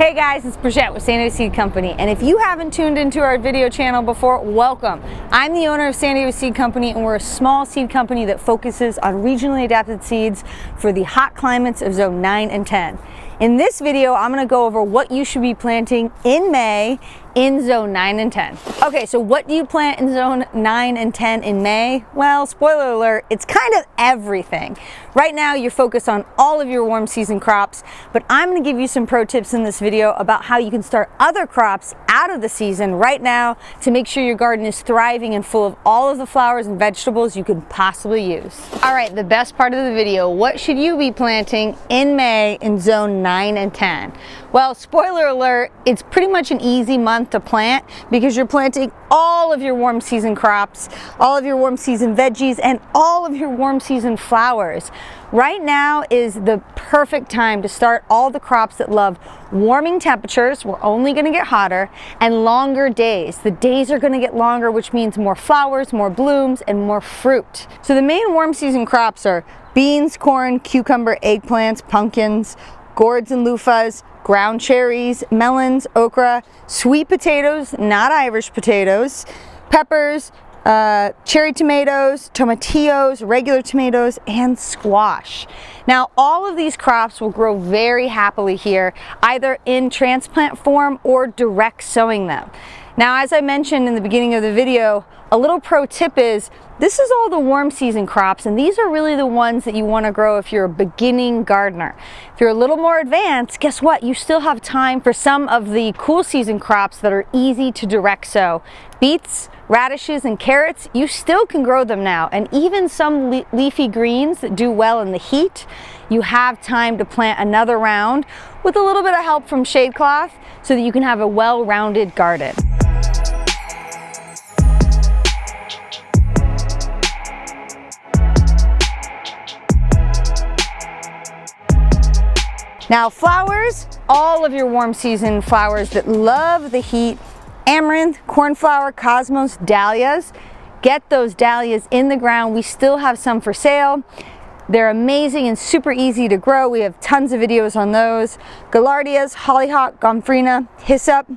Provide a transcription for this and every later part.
Hey guys, it's Brigitte with San Diego Seed Company, and if you haven't tuned into our video channel before, welcome. I'm the owner of San Diego Seed Company, and we're a small seed company that focuses on regionally adapted seeds for the hot climates of zone 9 and 10. In this video, I'm going to go over what you should be planting in May in zone 9 and 10. Okay, so what do you plant in zone 9 and 10 in May? Well, spoiler alert, it's kind of everything. Right now, you're focused on all of your warm season crops, but I'm going to give you some pro tips in this video about how you can start other crops out of the season right now to make sure your garden is thriving and full of all of the flowers and vegetables you could possibly use. All right, the best part of the video, what should you be planting in May in zone 9 and 10? Well, spoiler alert, it's pretty much an easy month to plant because you're planting all of your warm season crops, all of your warm season veggies, and all of your warm season flowers. Right now is the perfect time to start all the crops that love warming temperatures. We're only going to get hotter, and longer days. The days are going to get longer, which means more flowers, more blooms, and more fruit. So the main warm season crops are beans, corn, cucumber, eggplants, pumpkins, gourds and loofahs, ground cherries, melons, okra, sweet potatoes, not Irish potatoes, peppers, cherry tomatoes, tomatillos, regular tomatoes, and squash. Now, all of these crops will grow very happily here, either in transplant form or direct sowing them. Now, as I mentioned in the beginning of the video, a little pro tip is this is all the warm season crops, and these are really the ones that you want to grow if you're a beginning gardener. If you're a little more advanced, guess what? You still have time for some of the cool season crops that are easy to direct sow. Beets, radishes, and carrots, you still can grow them now, and even some leafy greens that do well in the heat, you have time to plant another round with a little bit of help from shade cloth so that you can have a well-rounded garden. Now, flowers, all of your warm season flowers that love the heat, amaranth, cornflower, cosmos, dahlias. Get those dahlias in the ground. We still have some for sale. They're amazing and super easy to grow. We have tons of videos on those. Gaillardias, hollyhock, gomphrena, hyssop,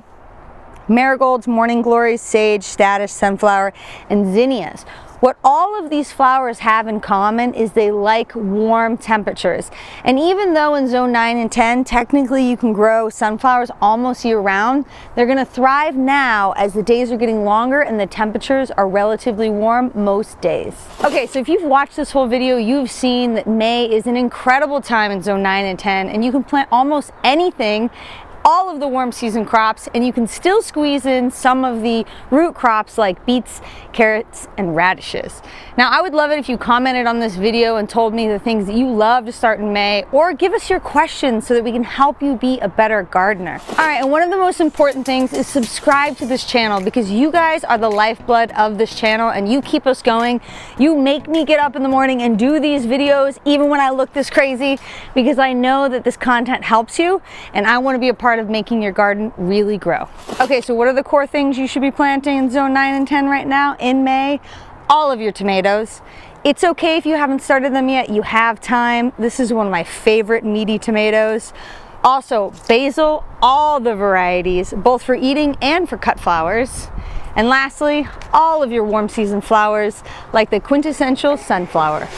marigolds, morning glories, sage, statice, sunflower, and zinnias. What all of these flowers have in common is they like warm temperatures. And even though in zone 9 and 10, technically you can grow sunflowers almost year round, they're gonna thrive now as the days are getting longer and the temperatures are relatively warm most days. Okay, so if you've watched this whole video, you've seen that May is an incredible time in zone 9 and 10, and you can plant almost anything, all of the warm season crops, and you can still squeeze in some of the root crops like beets, carrots, and radishes. Now, I would love it if you commented on this video and told me the things that you love to start in May, or give us your questions so that we can help you be a better gardener. All right, and one of the most important things is subscribe to this channel, because you guys are the lifeblood of this channel and you keep us going. You make me get up in the morning and do these videos even when I look this crazy, because I know that this content helps you and I want to be a part of making your garden really grow. Okay, so what are the core things you should be planting in zone 9 and 10 right now in May? All of your tomatoes. It's okay if you haven't started them yet, you have time. This is one of my favorite meaty tomatoes. Also, basil, all the varieties, both for eating and for cut flowers. And lastly, all of your warm season flowers like the quintessential sunflower.